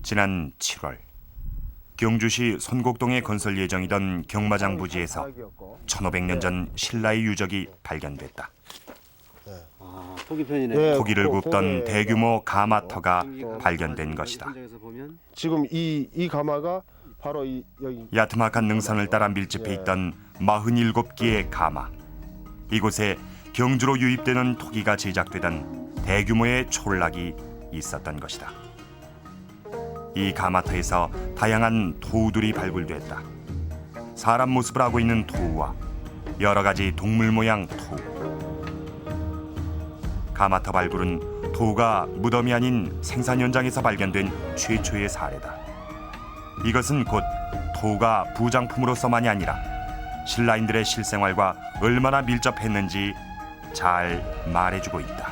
지난 7월 경주시 손곡동에 건설 예정이던 경마장 부지에서 1500년 전 신라의 유적이 발견됐다. 토기를 굽던 대규모 가마터가 발견된 것이다. 지금 이 가마가 바로 여기 야트막한 능선을 따라 밀집해 있던 47개의 가마. 이곳에 경주로 유입되는 토기가 제작되던 대규모의 촌락이 있었던 것이다. 이 가마터에서 다양한 토우들이 발굴됐다. 사람 모습을 하고 있는 토우와 여러 가지 동물 모양 토우. 가마터 발굴은 토우가 무덤이 아닌 생산 현장에서 발견된 최초의 사례다. 이것은 곧 토우가 부장품으로서만이 아니라 신라인들의 실생활과 얼마나 밀접했는지 잘 말해주고 있다.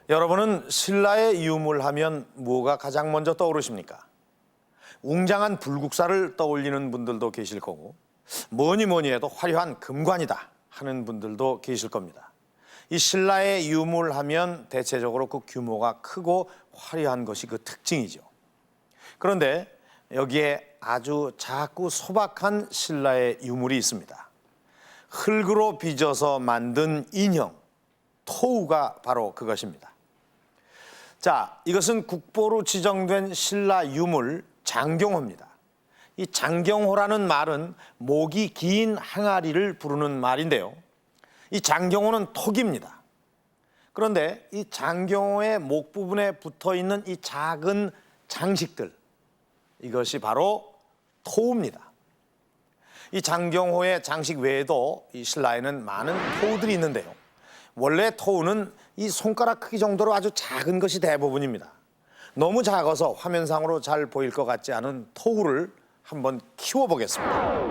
여러분은 신라의 유물하면 뭐가 가장 먼저 떠오르십니까? 웅장한 불국사를 떠올리는 분들도 계실 거고 뭐니 해도 화려한 금관이다 하는 분들도 계실 겁니다. 이 신라의 유물하면 대체적으로 그 규모가 크고 화려한 것이 그 특징이죠. 그런데 여기에 아주 작고 소박한 신라의 유물이 있습니다. 흙으로 빚어서 만든 인형, 토우가 바로 그것입니다. 자, 이것은 국보로 지정된 신라 유물 장경호입니다. 이 장경호라는 말은 목이 긴 항아리를 부르는 말인데요. 이 장경호는 토기입니다. 그런데 이 장경호의 목 부분에 붙어 있는 이 작은 장식들, 이것이 바로 토우입니다. 이 장경호의 장식 외에도 이 신라에는 많은 토우들이 있는데요. 원래 토우는 이 손가락 크기 정도로 아주 작은 것이 대부분입니다. 너무 작아서 화면상으로 잘 보일 것 같지 않은 토우를 한번 키워보겠습니다.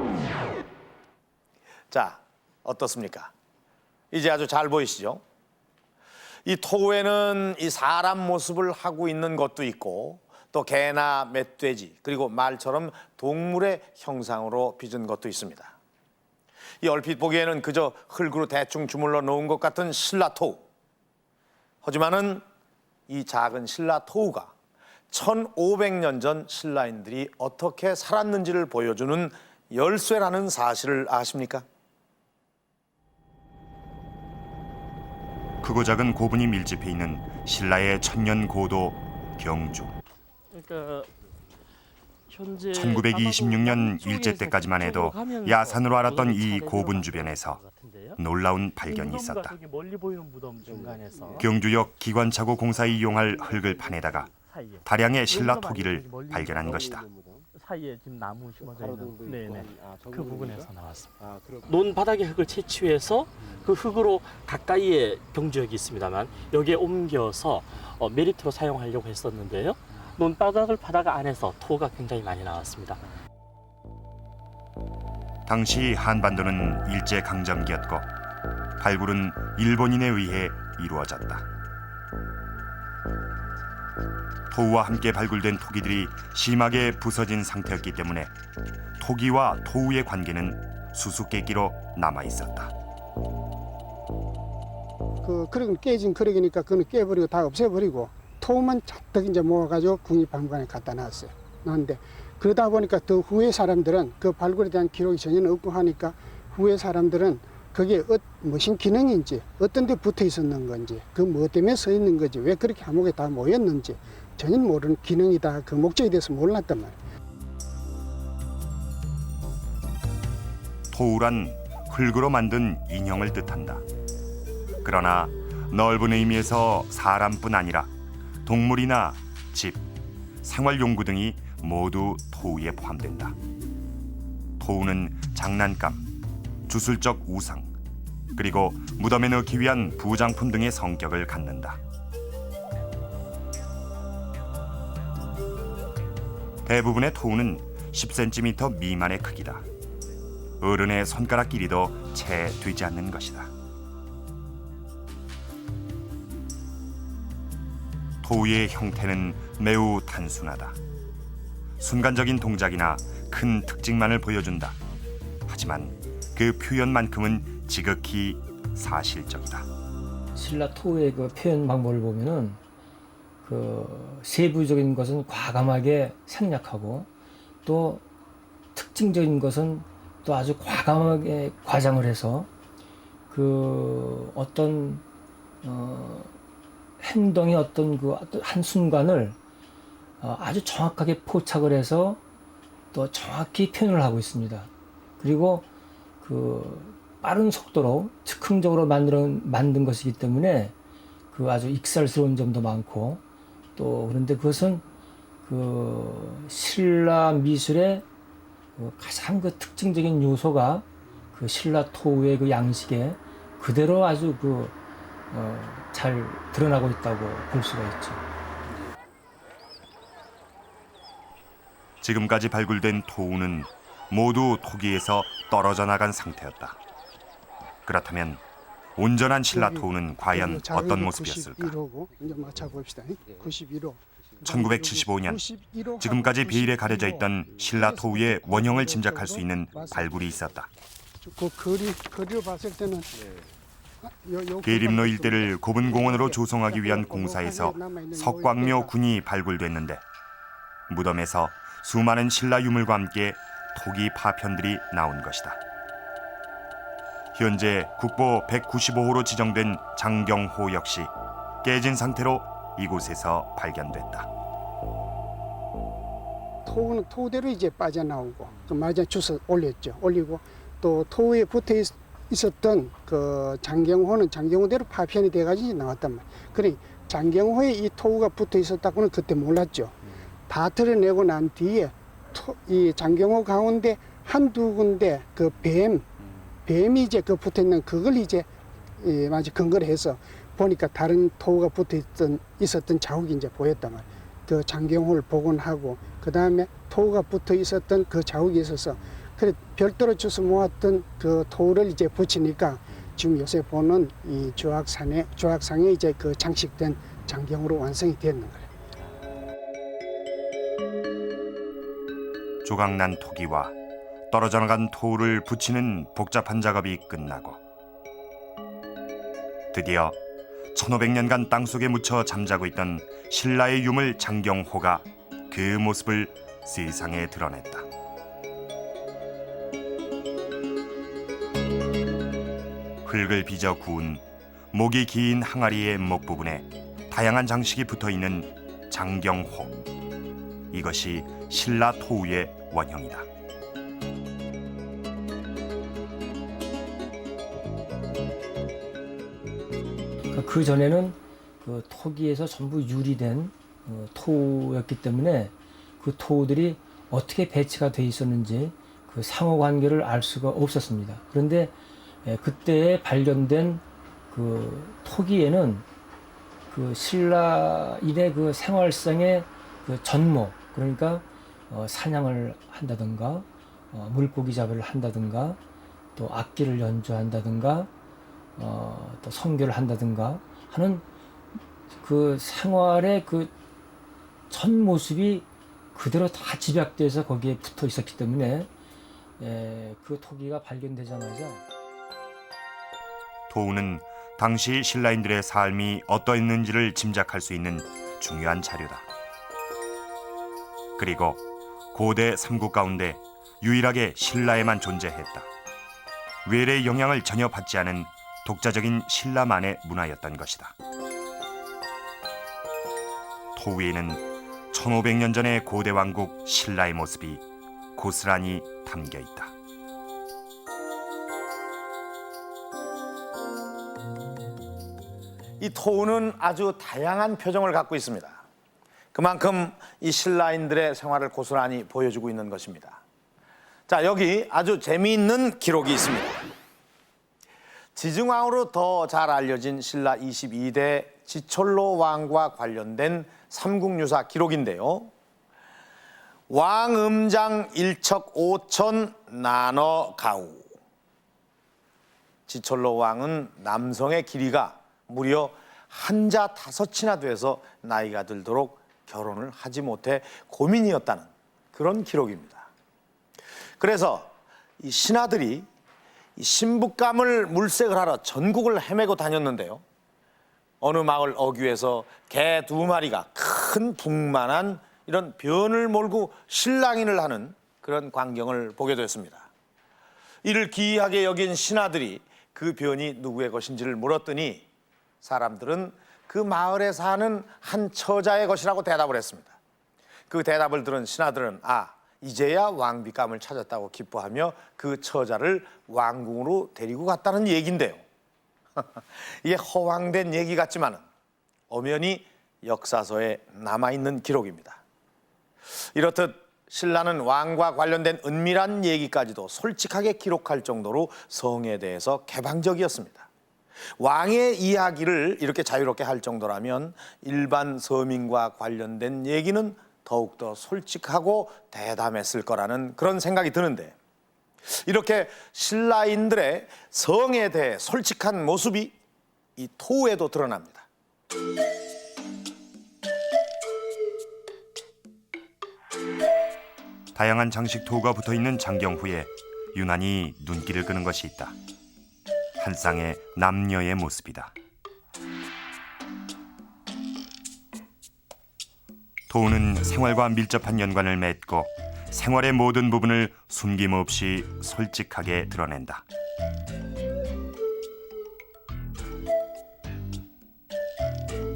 자, 어떻습니까? 이제 아주 잘 보이시죠? 이 토우에는 이 사람 모습을 하고 있는 것도 있고 또 개나 멧돼지 그리고 말처럼 동물의 형상으로 빚은 것도 있습니다. 이 얼핏 보기에는 그저 흙으로 대충 주물러 놓은 것 같은 신라 토우. 하지만은 이 작은 신라 토우가 1500년 전 신라인들이 어떻게 살았는지를 보여주는 열쇠라는 사실을 아십니까? 크고 작은 고분이 밀집해 있는 신라의 천년 고도 경주. 그러니까 1926년 일제 때까지만 해도 야산으로 알았던 이 고분 주변에서 놀라운 발견이 있었다. 멀리 보이는 무덤 중간에서 경주역 기관차고 공사에 이용할 흙을 파내다가 다량의 신라 토기를 발견한 것이다. 사이에 지금 나무 심어져 있는 네네 그 부분에서 나왔습니다. 논 바닥의 흙을 채취해서 그 흙으로 가까이에 경주역이 있습니다만 여기에 옮겨서 메리트로 사용하려고 했었는데요. 논 바닥을 파다가 안에서 토가 굉장히 많이 나왔습니다. 당시 한반도는 일제 강점기였고 발굴은 일본인에 의해 이루어졌다. 토우와 함께 발굴된 토기들이 심하게 부서진 상태였기 때문에 토기와 토우의 관계는 수수께끼로 남아 있었다. 그런 깨진 그릇이니까 그건 깨버리고 다 없애버리고 토우만 잔뜩 이제 모아가지고 국립박물관에 갖다 놨어요. 그런데 그러다 보니까 더 후에 사람들은 그 발굴에 대한 기록이 전혀 없고 하니까 후에 사람들은 그게 무슨 기능인지 어떤 데 붙어 있었는 건지 그 뭐 때문에 서 있는 건지 왜 그렇게 한목에 다 모였는지 전혀 모르는 기능이다. 그 목적에 대해서 몰랐단 말이에요. 토우란 흙으로 만든 인형을 뜻한다. 그러나 넓은 의미에서 사람뿐 아니라 동물이나 집, 생활용구 등이 모두 토우에 포함된다. 토우는 장난감, 주술적 우상, 그리고 무덤에 넣기 위한 부장품 등의 성격을 갖는다. 대부분의 토우는 10cm 미만의 크기다. 어른의 손가락 길이도 채 되지 않는 것이다. 토우의 형태는 매우 단순하다. 순간적인 동작이나 큰 특징만을 보여준다. 하지만 그 표현만큼은 지극히 사실적이다. 신라 토의 그 표현 방법을 보면은 그 세부적인 것은 과감하게 생략하고 또 특징적인 것은 또 아주 과감하게 과장을 해서 그 어떤 행동의 어떤 그 한 순간을 아주 정확하게 포착을 해서 또 정확히 표현을 하고 있습니다. 그리고 그 빠른 속도로 즉흥적으로 만든 것이기 때문에 그 아주 익살스러운 점도 많고 또 그런데 그것은 그 신라 미술의 그 가장 그 특징적인 요소가 그 신라 토의 그 양식에 그대로 아주 잘 드러나고 있다고 볼 수가 있죠. 지금까지 발굴된 토우는 모두 토기에서 떨어져 나간 상태였다. 그렇다면 온전한 신라 토우는 과연 어떤 모습이었을까? 91호고 이제 맞춰봅시다. 91호. 1975년 지금까지 베일에 가려져 있던 신라 토우의 원형을 짐작할 수 있는 발굴이 있었다. 그 거리로 봤을 때는 계림로 일대를 고분공원으로 조성하기 위한 공사에서 석광묘 군이 발굴됐는데 무덤에서 수많은 신라 유물과 함께 토기 파편들이 나온 것이다. 현재 국보 195호로 지정된 장경호 역시 깨진 상태로 이곳에서 발견됐다. 토우는 토대로 이제 빠져나오고 그 맞아 주워 올렸죠. 올리고 또 토우에 붙어 있었던 그 장경호는 장경호대로 파편이 돼가지고 나왔단 말이에요. 그래 장경호에 이 토우가 붙어 있었다고는 그때 몰랐죠. 다 드러내고 난 뒤에 이 장경호 가운데 한두 군데 그 뱀이 이제 그 붙어 있는 그걸 이제 마치 근거를 해서 보니까 다른 토우가 붙어 있었던 자국이 이제 보였단 말이에요. 그 장경호를 복원하고 그 다음에 토우가 붙어 있었던 그 자국이 있어서 그래 별도로 주워 모았던 그 토우를 이제 붙이니까 지금 요새 보는 이 조각상에 이제 그 장식된 장경호로 완성이 되는 거예요. 조각난 토기와 떨어져 나간 토우를 붙이는 복잡한 작업이 끝나고 드디어 1500년간 땅속에 묻혀 잠자고 있던 신라의 유물 장경호가 그 모습을 세상에 드러냈다. 흙을 빚어 구운 목이 긴 항아리의 목 부분에 다양한 장식이 붙어있는 장경호. 이것이 신라 토우의 원형이다. 그 전에는 그 토기에서 전부 유리된 토우였기 때문에 그 토우들이 어떻게 배치가 돼 있었는지 그 상호 관계를 알 수가 없었습니다. 그런데 그때 발견된 그 토기에는 그 신라인의 그 생활상의 그 전모, 그러니까 사냥을 한다든가 물고기 잡이를 한다든가 또 악기를 연주한다든가 또 성교를 한다든가 하는 그 생활의 그 전 모습이 그대로 다 집약돼서 거기에 붙어 있었기 때문에 그 토기가 발견되자마자 토우는 당시 신라인들의 삶이 어떠했는지를 짐작할 수 있는 중요한 자료다. 그리고 고대 삼국 가운데 유일하게 신라에만 존재했다. 외래의 영향을 전혀 받지 않은 독자적인 신라만의 문화였던 것이다. 토우에는 1500년 전의 고대 왕국 신라의 모습이 고스란히 담겨 있다. 이 토우는 아주 다양한 표정을 갖고 있습니다. 그만큼 이 신라인들의 생활을 고스란히 보여주고 있는 것입니다. 자, 여기 아주 재미있는 기록이 있습니다. 지증왕으로 더 잘 알려진 신라 22대 지철로 왕과 관련된 삼국유사 기록인데요. 왕음장 일척 5천 나눠 가우. 지철로 왕은 남성의 길이가 무려 한자 5이나 돼서 나이가 들도록 결혼을 하지 못해 고민이었다는 그런 기록입니다. 그래서 이 신하들이 이 신부감을 물색을 하러 전국을 헤매고 다녔는데요. 어느 마을 어귀에서 개 2마리가 큰 북만한 이런 변을 몰고 실랑이를 하는 그런 광경을 보게 됐습니다. 이를 기이하게 여긴 신하들이 그 변이 누구의 것인지를 물었더니 사람들은 그 마을에 사는 한 처자의 것이라고 대답을 했습니다. 그 대답을 들은 신하들은 이제야 왕비감을 찾았다고 기뻐하며 그 처자를 왕궁으로 데리고 갔다는 얘기인데요. 이게 허황된 얘기 같지만 엄연히 역사서에 남아있는 기록입니다. 이렇듯 신라는 왕과 관련된 은밀한 얘기까지도 솔직하게 기록할 정도로 성에 대해서 개방적이었습니다. 왕의 이야기를 이렇게 자유롭게 할 정도라면 일반 서민과 관련된 얘기는 더욱더 솔직하고 대담했을 거라는 그런 생각이 드는데, 이렇게 신라인들의 성에 대해 솔직한 모습이 이 토에도 드러납니다. 다양한 장식 토가 붙어있는 장경후에 유난히 눈길을 끄는 것이 있다. 한 쌍의 남녀의 모습이다. 토우는 생활과 밀접한 연관을 맺고 생활의 모든 부분을 숨김없이 솔직하게 드러낸다.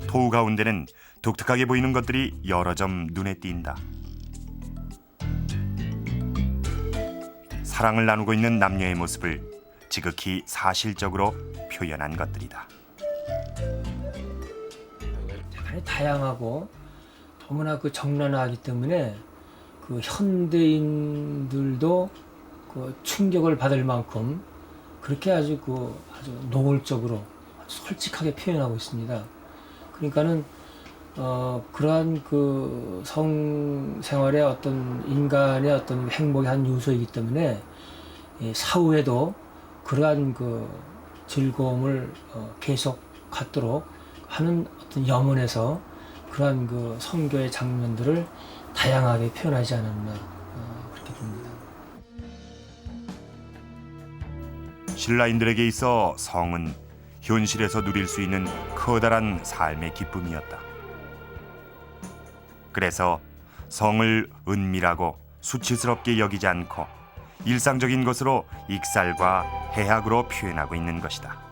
토우 가운데는 독특하게 보이는 것들이 여러 점 눈에 띈다. 사랑을 나누고 있는 남녀의 모습을 지극히 사실적으로 표현한 것들이다. 대단히 다양하고 너무나 그 적나라하기 때문에 그 현대인들도 그 충격을 받을 만큼 그렇게 아주 노골적으로 아주 솔직하게 표현하고 있습니다. 그러니까는 그러한 그 성생활의 어떤 인간의 어떤 행복의 한 요소이기 때문에 사후에도 그러한 그 즐거움을 계속 갖도록 하는 어떤 염원에서 그러한 그 성교의 장면들을 다양하게 표현하지 않았나 그렇게 봅니다. 신라인들에게 있어 성은 현실에서 누릴 수 있는 커다란 삶의 기쁨이었다. 그래서 성을 은밀하고 수치스럽게 여기지 않고 일상적인 것으로 익살과 해학으로 표현하고 있는 것이다.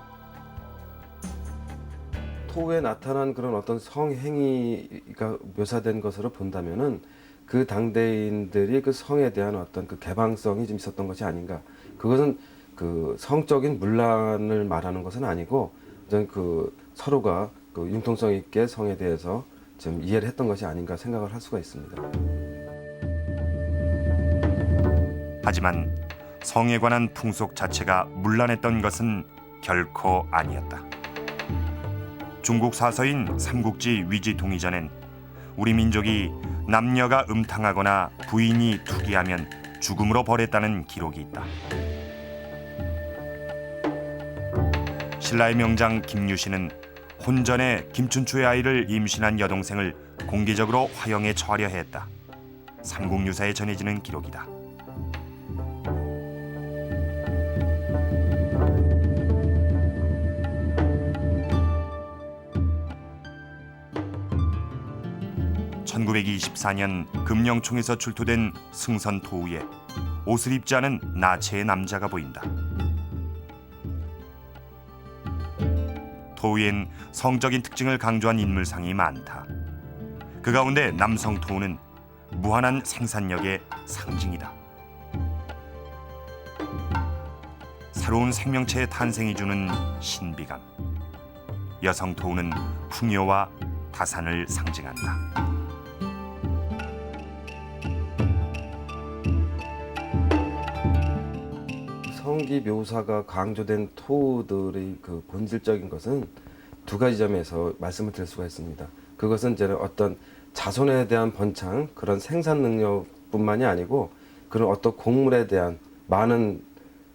토에 나타난 그런 어떤 성행위가 묘사된 것으로 본다면은 그 당대인들이 그 성에 대한 어떤 그 개방성이 좀 있었던 것이 아닌가. 그것은 그 성적인 문란을 말하는 것은 아니고 어떤 그 서로가 그 융통성 있게 성에 대해서 좀 이해를 했던 것이 아닌가 생각을 할 수가 있습니다. 하지만 성에 관한 풍속 자체가 문란했던 것은 결코 아니었다. 중국 사서인 삼국지 위지통이전엔 우리 민족이 남녀가 음탕하거나 부인이 투기하면 죽음으로 벌했다는 기록이 있다. 신라의 명장 김유신은 혼전에 김춘추의 아이를 임신한 여동생을 공개적으로 화형에 처하려 했다. 삼국유사에 전해지는 기록이다. (1924년) 금령총에서 출토된 승선 토우에 옷을 입지 않은 나체의 남자가 보인다. 토우엔 성적인 특징을 강조한 인물상이 많다. 그 가운데 남성 토우는 무한한 생산력의 상징이다. 새로운 생명체의 탄생이 주는 신비감. 여성 토우는 풍요와 다산을 상징한다. 성기 묘사가 강조된 토들의 그 본질적인 것은 두 가지 점에서 말씀을 드릴 수가 있습니다. 그것은 이제 어떤 자손에 대한 번창, 그런 생산 능력뿐만이 아니고 그런 어떤 곡물에 대한 많은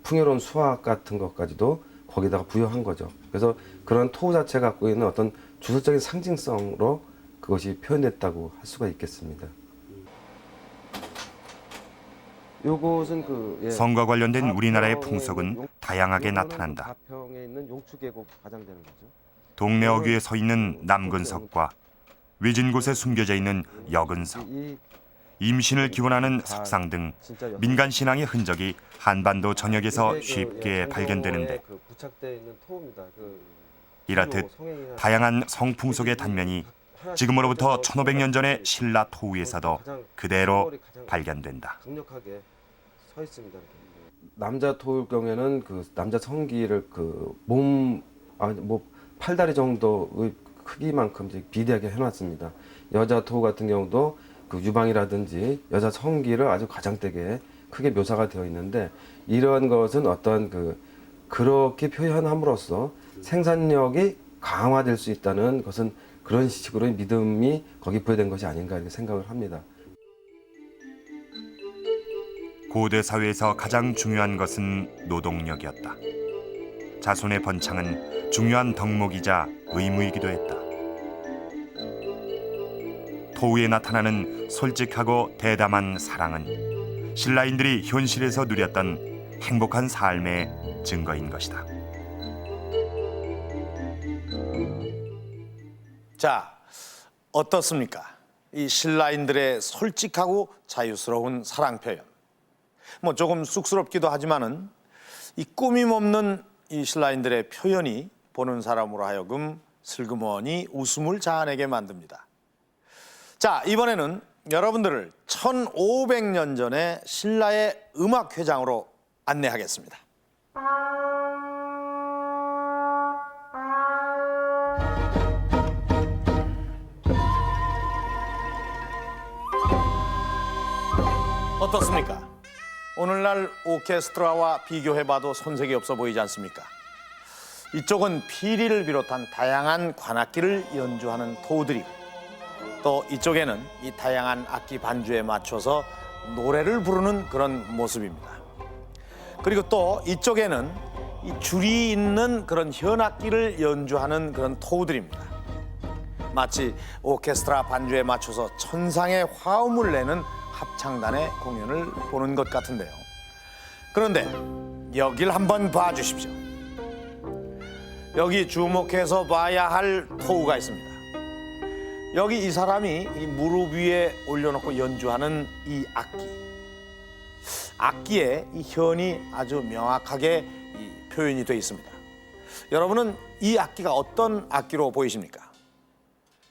풍요로운 수확 같은 것까지도 거기다가 부여한 거죠. 그래서 그런 토 자체가 갖고 있는 어떤 주술적인 상징성으로 그것이 표현됐다고 할 수가 있겠습니다. 요것은 그 성과 관련된 우리나라의 가평에 풍속은 있는 다양하게 요거는 나타난다. 가평에 있는 용추계곡 가장되는 거죠. 동네 어귀에 서 있는 남근석과 외진 곳에 숨겨져 있는 여근석, 이 임신을 기원하는 석상 등 진짜 민간 신앙의 흔적이 한반도 전역에서 이게 그, 쉽게 장경호에 발견되는데 그 부착되어 있는 토입니다. 이렇듯 다양한 성풍속의 단면이 지금으로부터 1500년 전의 신라 토우에서도 그대로 발견된다. 강력하게 서 있습니다. 이렇게. 남자 토일 경우에는 그 남자 성기를 뭐 팔다리 정도의 크기만큼 이제 비대하게 해놨습니다. 여자 토우 같은 경우도 그 유방이라든지 여자 성기를 아주 가장되게 크게 묘사가 되어 있는데 이러한 것은 어떤 그렇게 표현함으로써 생산력이 강화될 수 있다는 것은 그런 식으로의 믿음이 거기 부여된 것이 아닌가 이렇게 생각을 합니다. 고대 사회에서 가장 중요한 것은 노동력이었다. 자손의 번창은 중요한 덕목이자 의무이기도 했다. 토우에 나타나는 솔직하고 대담한 사랑은 신라인들이 현실에서 누렸던 행복한 삶의 증거인 것이다. 자, 어떻습니까? 이 신라인들의 솔직하고 자유스러운 사랑 표현. 뭐 조금 쑥스럽기도 하지만은 이 꾸밈 없는 이 신라인들의 표현이 보는 사람으로 하여금 슬그머니 웃음을 자아내게 만듭니다. 자, 이번에는 여러분들을 1500년 전의 신라의 음악회장으로 안내하겠습니다. 어떻습니까? 오늘날 오케스트라와 비교해봐도 손색이 없어 보이지 않습니까? 이쪽은 피리를 비롯한 다양한 관악기를 연주하는 토우들이고 또 이쪽에는 이 다양한 악기 반주에 맞춰서 노래를 부르는 그런 모습입니다. 그리고 또 이쪽에는 이 줄이 있는 그런 현악기를 연주하는 그런 토우들입니다. 마치 오케스트라 반주에 맞춰서 천상의 화음을 내는 합창단의 공연을 보는 것 같은데요. 그런데 여길 한번 봐주십시오. 여기 주목해서 봐야 할 토우가 있습니다. 여기 이 사람이 이 무릎 위에 올려놓고 연주하는 이 악기. 악기에 이 현이 아주 명확하게 이 표현이 되어 있습니다. 여러분은 이 악기가 어떤 악기로 보이십니까?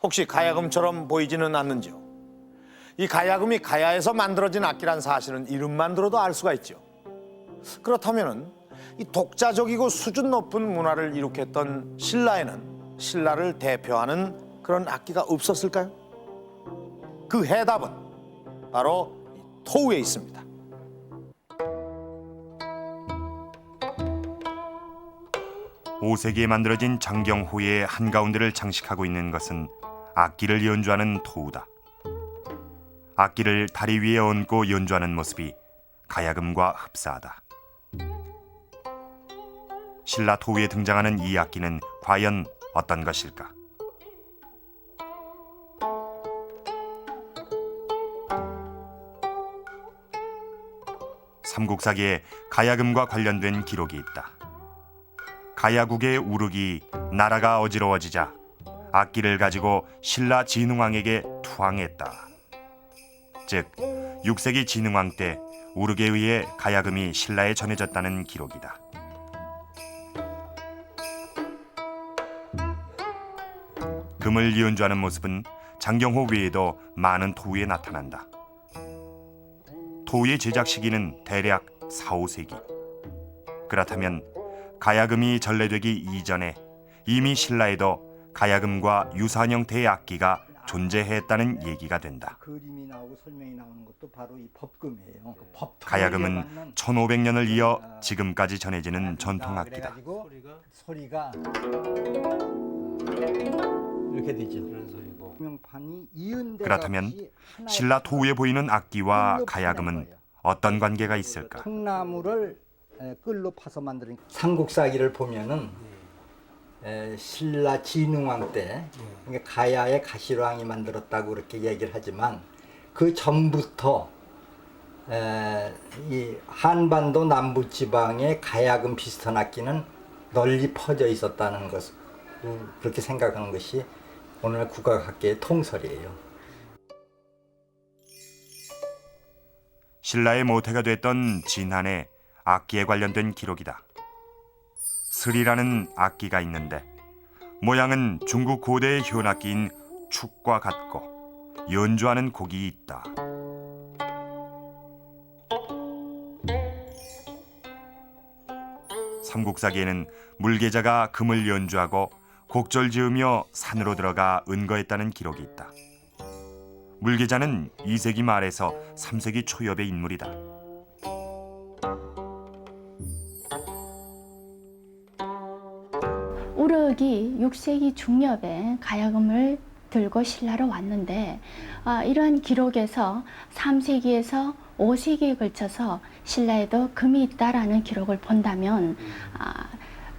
혹시 가야금처럼 보이지는 않는지요? 이 가야금이 가야에서 만들어진 악기란 사실은 이름만 들어도 알 수가 있죠. 그렇다면은 이 독자적이고 수준 높은 문화를 일으켰던 신라에는 신라를 대표하는 그런 악기가 없었을까요? 그 해답은 바로 토우에 있습니다. (5세기에) 만들어진 장경호의 한가운데를 장식하고 있는 것은 악기를 연주하는 토우다. 악기를 다리 위에 얹고 연주하는 모습이 가야금과 흡사하다. 신라 토우에 등장하는 이 악기는 과연 어떤 것일까? 삼국사기에 가야금과 관련된 기록이 있다. 가야국의 우르기 나라가 어지러워지자 악기를 가지고 신라 진흥왕에게 투항했다. 즉 6세기 진흥왕 때 우르기에 의해 가야금이 신라에 전해졌다는 기록이다. 금을 연주하는 모습은 장경호 외에도 많은 토우에 나타난다. 토우의 제작 시기는 대략 4, 5세기. 그렇다면 가야금이 전래되기 이전에 이미 신라에도 가야금과 유사한 형태의 악기가 존재했다는 얘기가 된다. 그림이 나오고 설명이 나오는 것도 바로 이 법금이에요. 가야금은 1500년을 이어 지금까지 전해지는 전통 악기다. 소리가 이렇게 되죠. 그런 소리고. 그렇다면 신라 토우에 보이는 악기와 가야금은 어떤 관계가 있을까? 통나무를 끌로 파서 만드는 삼국사기를 보면은 신라 진흥왕 때 그러니까 가야의 가시왕이 만들었다고 그렇게 얘기를 하지만 그 전부터 이 한반도 남부 지방의 가야금 비슷한 악기는 널리 퍼져 있었다는 것을 그렇게 생각하는 것이 오늘 국악학계의 통설이에요. 신라의 모태가 됐던 진한의 악기에 관련된 기록이다. 슬이라는 악기가 있는데 모양은 중국 고대의 현악기인 축과 같고 연주하는 곡이 있다. 삼국사기에는 물계자가 금을 연주하고 곡절 지으며 산으로 들어가 은거했다는 기록이 있다. 물계자는 2세기 말에서 3세기 초엽의 인물이다. 우럭이 6세기 중엽에 가야금을 들고 신라로 왔는데 이러한 기록에서 3세기에서 5세기에 걸쳐서 신라에도 금이 있다라는 기록을 본다면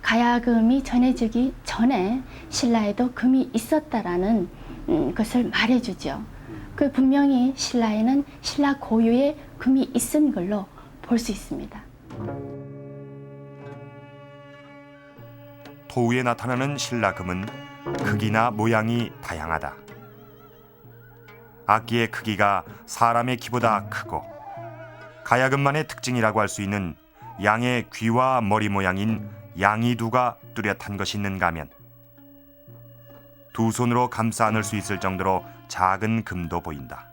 가야금이 전해지기 전에 신라에도 금이 있었다라는 것을 말해주죠. 그 분명히 신라에는 신라 고유의 금이 있은 걸로 볼 수 있습니다. 토우에 나타나는 신라금은 크기나 모양이 다양하다. 악기의 크기가 사람의 키보다 크고 가야금만의 특징이라고 할 수 있는 양의 귀와 머리 모양인 양이두가 뚜렷한 것이 있는가 하면 두 손으로 감싸 안을 수 있을 정도로 작은 금도 보인다.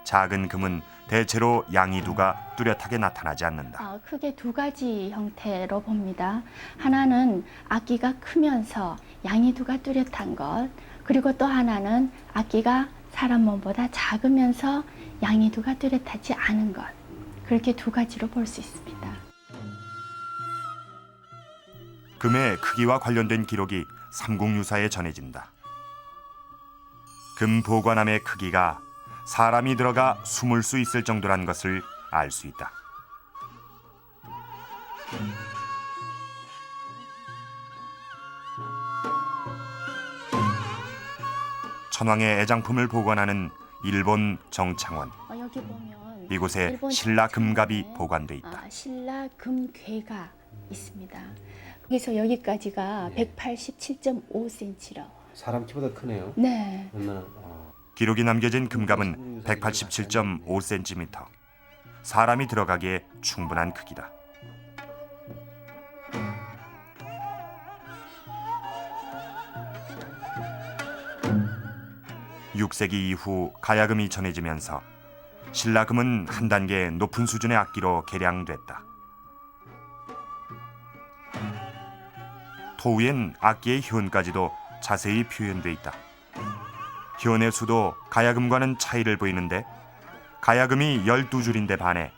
작은 금은 대체로 양이두가 뚜렷하게 나타나지 않는다. 크게 두 가지 형태로 봅니다. 하나는 악기가 크면서 양이두가 뚜렷한 것, 그리고 또 하나는 악기가 사람 몸보다 작으면서 양이두가 뚜렷하지 않은 것. 그렇게 두 가지로 볼 수 있습니다. 금의 크기와 관련된 기록이 삼국유사에 전해진다. 금 보관함의 크기가 사람이 들어가 숨을 수 있을 정도란 것을 알 수 있다. 천황의 애장품을 보관하는 일본 정창원. 여기 보면 이곳에 일본 신라 정창원에 금갑이 보관돼 있다. 신라 금괴가 있습니다. 여기서 여기까지가 187.5cm로. 사람 키보다 크네요. 네. 기록이 남겨진 금갑은 187.5cm. 사람이 들어가기에 충분한 크기다. (6세기) 이후 가야금이 전해지면서 신라금은 한 단계 높은 수준의 악기로 개량됐다. 토우엔 악기의 현까지도 자세히 표현돼 있다. 현의 수도 가야금과는 차이를 보이는데 가야금이 12줄인데 반해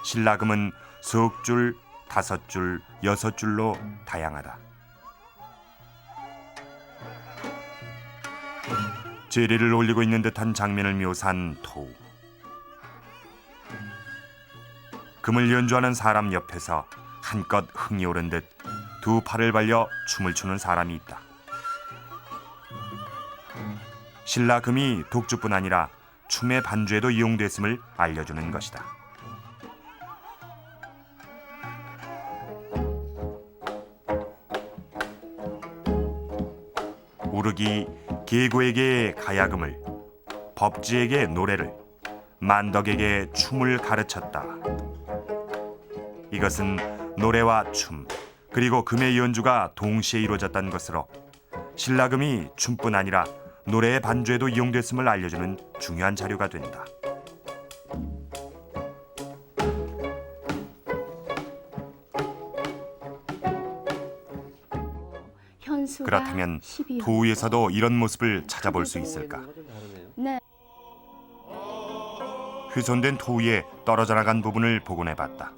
신라금은 석 줄, 5줄, 6줄로 다양하다. 제리를 올리고 있는 듯한 장면을 묘사한 토우. 금을 연주하는 사람 옆에서 한껏 흥이 오른 듯 두 팔을 벌려 춤을 추는 사람이 있다. 신라금이 독주뿐 아니라 춤의 반주에도 이용됐음을 알려주는 것이다. 우르기 계고에게 가야금을, 법지에게 노래를, 만덕에게 춤을 가르쳤다. 이것은 노래와 춤, 그리고 금의 연주가 동시에 이루어졌다는 것으로 신라금이 춤뿐 아니라 노래의 반주에도 이용됐음을 알려주는 중요한 자료가 된다. 그렇다면 토우에서도 이런 모습을 찾아볼 수 있을까? 네. 훼손된 토우에 떨어져 나간 부분을 복원해봤다.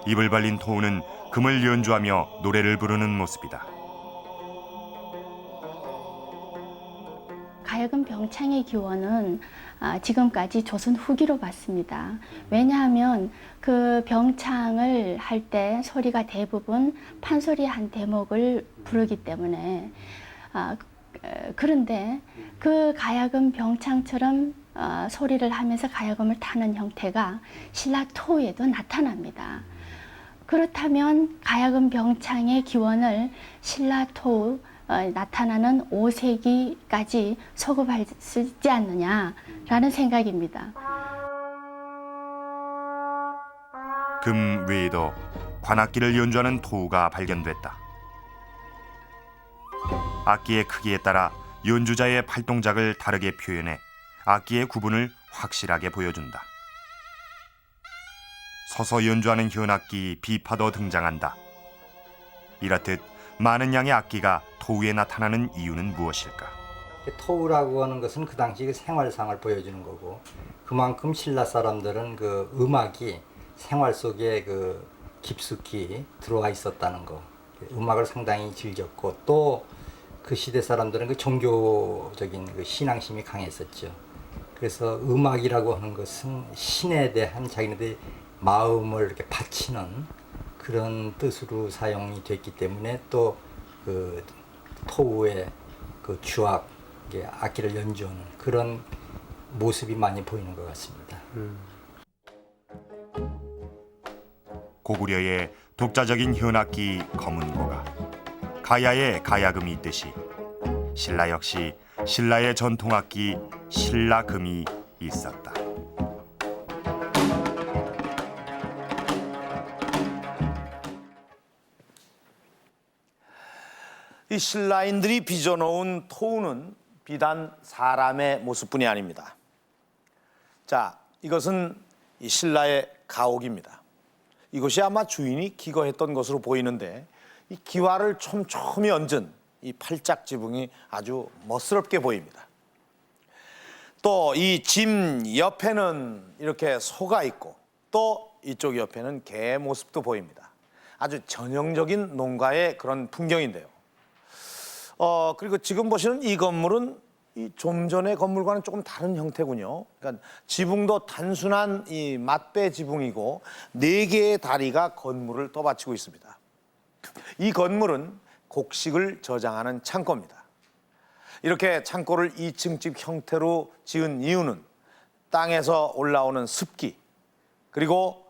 입을 벌린 토우는 금을 연주하며 노래를 부르는 모습이다. 가야금 병창의 기원은 지금까지 조선 후기로 봤습니다. 왜냐하면 그 병창을 할 때 소리가 대부분 판소리 한 대목을 부르기 때문에 그런데 그 가야금 병창처럼 소리를 하면서 가야금을 타는 형태가 신라토에도 나타납니다. 그렇다면 가야금 병창의 기원을 신라토 나타나는 5세기까지 소급할 수 있지 않느냐라는 생각입니다. 금 외에도 관악기를 연주하는 토우가 발견됐다. 악기의 크기에 따라 연주자의 팔동작을 다르게 표현해 악기의 구분을 확실하게 보여준다. 서서 연주하는 현악기 비파도 등장한다. 이렇듯 많은 양의 악기가 토우에 나타나는 이유는 무엇일까? 토우라고 하는 것은 그 당시 그 생활상을 보여주는 거고, 그만큼 신라 사람들은 그 음악이 생활 속에 그 깊숙이 들어와 있었다는 거, 음악을 상당히 즐겼고, 또 그 시대 사람들은 그 종교적인 그 신앙심이 강했었죠. 그래서 음악이라고 하는 것은 신에 대한 자기네들의 마음을 이렇게 바치는 그런 뜻으로 사용이 됐기 때문에, 또 그 토우의 그 주악, 악기를 연주하는 그런 모습이 많이 보이는 것 같습니다. 고구려의 독자적인 현악기 검은고가, 가야의 가야금이 있듯이 신라 역시 신라의 전통악기 신라금이 있었다. 이 신라인들이 빚어놓은 토우는 비단 사람의 모습뿐이 아닙니다. 자, 이것은 이 신라의 가옥입니다. 이것이 아마 주인이 기거했던 것으로 보이는데, 이 기와를 촘촘히 얹은 이 팔짝 지붕이 아주 멋스럽게 보입니다. 또 이 짐 옆에는 이렇게 소가 있고, 또 이쪽 옆에는 개의 모습도 보입니다. 아주 전형적인 농가의 그런 풍경인데요. 그리고 지금 보시는 이 건물은 좀 전의 건물과는 조금 다른 형태군요. 그러니까 지붕도 단순한 이 맞배 지붕이고 4개의 다리가 건물을 떠받치고 있습니다. 이 건물은 곡식을 저장하는 창고입니다. 이렇게 창고를 2층집 형태로 지은 이유는 땅에서 올라오는 습기, 그리고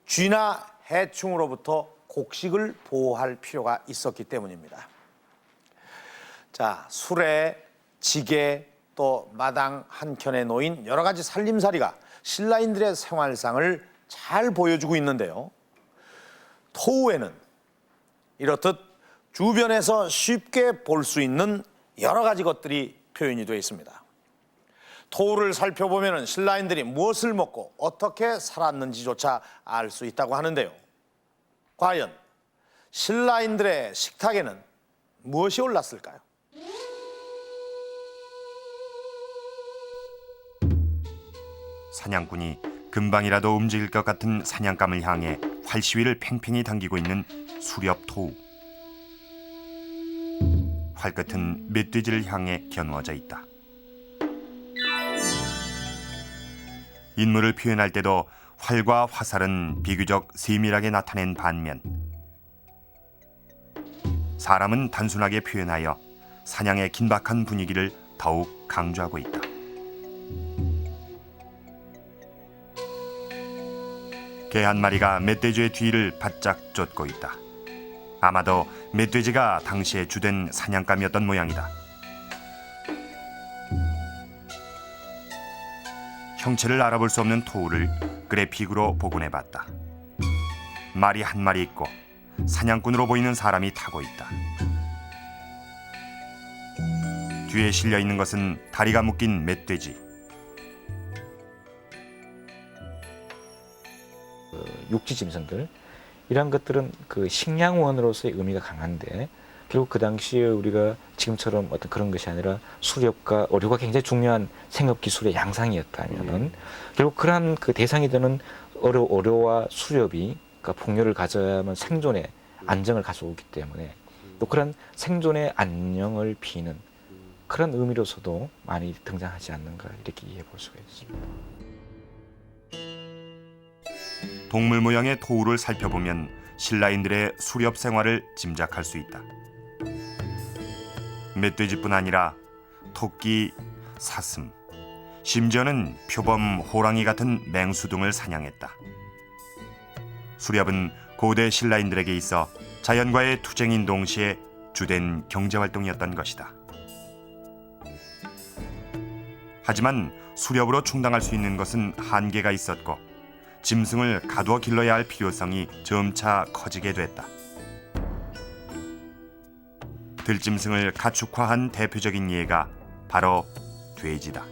쥐나 해충으로부터 곡식을 보호할 필요가 있었기 때문입니다. 자, 수레, 지게, 또 마당 한켠에 놓인 여러 가지 살림살이가 신라인들의 생활상을 잘 보여주고 있는데요. 토우에는 이렇듯 주변에서 쉽게 볼 수 있는 여러 가지 것들이 표현이 되어 있습니다. 토우를 살펴보면 신라인들이 무엇을 먹고 어떻게 살았는지조차 알 수 있다고 하는데요. 과연 신라인들의 식탁에는 무엇이 올랐을까요? 사냥꾼이 금방이라도 움직일 것 같은 사냥감을 향해 활시위를 팽팽히 당기고 있는 수렵 토우. 활끝은 멧돼지를 향해 겨누어져 있다. 인물을 표현할 때도 활과 화살은 비교적 세밀하게 나타낸 반면, 사람은 단순하게 표현하여 사냥의 긴박한 분위기를 더욱 강조하고 있다. 개 한 마리가 멧돼지의 뒤를 바짝 쫓고 있다. 아마도 멧돼지가 당시의 주된 사냥감이었던 모양이다. 형체를 알아볼 수 없는 토우를 그래픽으로 복원해봤다. 말이 한 마리 있고 사냥꾼으로 보이는 사람이 타고 있다. 뒤에 실려 있는 것은 다리가 묶인 멧돼지. 육지 짐승들, 이런 것들은 그 식량원으로서의 의미가 강한데, 결국 그 당시에 우리가 지금처럼 어떤 그런 것이 아니라 수렵과 어류가 굉장히 중요한 생업 기술의 양상이었다면은 결국 그러한 그 대상이 되는 어류와 수렵이 그러니까 풍요를 가져야만 생존의 안정을 가져오기 때문에, 또 그런 생존의 안녕을 비는 그런 의미로서도 많이 등장하지 않는가, 이렇게 이해해 볼 수가 있습니다. 동물 모양의 토우를 살펴보면 신라인들의 수렵 생활을 짐작할 수 있다. 멧돼지뿐 아니라 토끼, 사슴, 심지어는 표범, 호랑이 같은 맹수 등을 사냥했다. 수렵은 고대 신라인들에게 있어 자연과의 투쟁인 동시에 주된 경제활동이었던 것이다. 하지만 수렵으로 충당할 수 있는 것은 한계가 있었고 짐승을 가두어 길러야 할 필요성이 점차 커지게 됐다. 들짐승을 가축화한 대표적인 예가 바로 돼지다.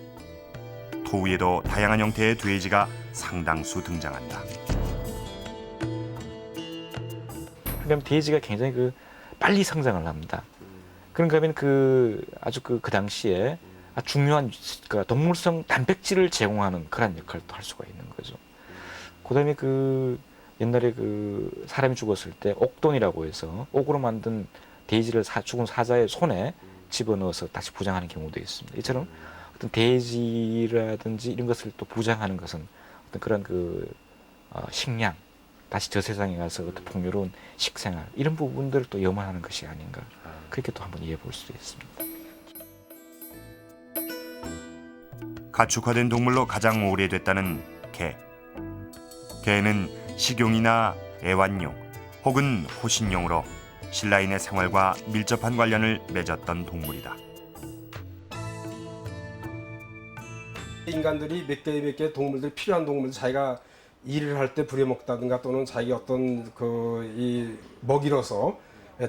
토우에도 다양한 형태의 돼지가 상당수 등장한다. 그럼 돼지가 굉장히 빨리 성장을 합니다. 그런가 하면 아주 그 당시에 아주 중요한 동물성 단백질을 제공하는 그런 역할도 할 수가 있는 거죠. 그다음에 옛날에 사람이 죽었을 때 옥돈이라고 해서 옥으로 만든 돼지를 죽은 사자의 손에 집어넣어서 다시 부장하는 경우도 있습니다. 이처럼 어떤 돼지라든지 이런 것을 또 부장하는 것은 어떤 그런 식량, 다시 저 세상에 가서 어떤 풍요로운 식생활 이런 부분들을 또 염원하는 것이 아닌가 그렇게 또 한번 이해해 볼 수도 있습니다. 가축화된 동물로 가장 오래됐다는 개. 개는 식용이나 애완용 혹은 호신용으로 신라인의 생활과 밀접한 관련을 맺었던 동물이다. 인간들이 몇 개 동물들 필요한 동물들 자기가 일을 할 때 부려먹다든가 또는 자기 어떤 이 먹이로서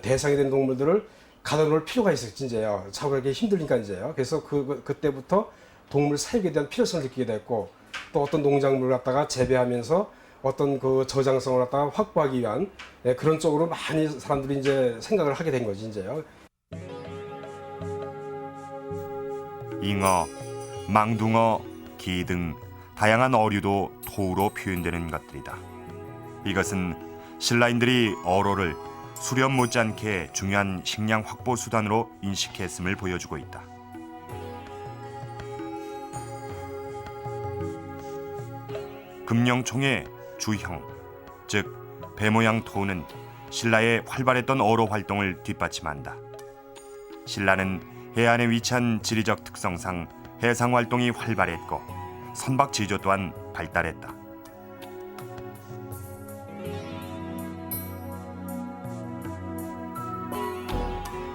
대상이 된 동물들을 가둬놓을 필요가 있어요. 진짜요. 자기에게 힘들니까 이제요. 그래서 그때부터 동물 사육에 대한 필요성을 느끼게 됐고 또 어떤 농작물을 갖다가 재배하면서 어떤 저장성을 갖다가 확보하기 위한 그런 쪽으로 많이 사람들이 이제 생각을 하게 된 거지 이제요. 잉어, 망둥어, 기 등 다양한 어류도 토우로 표현되는 것들이다. 이것은 신라인들이 어로를 수렵 못지않게 중요한 식량 확보 수단으로 인식했음을 보여주고 있다. 금령총의 주형, 즉 배 모양 토우는 신라의 활발했던 어로 활동을 뒷받침한다. 신라는 해안에 위치한 지리적 특성상 해상 활동이 활발했고 선박 제조 또한 발달했다.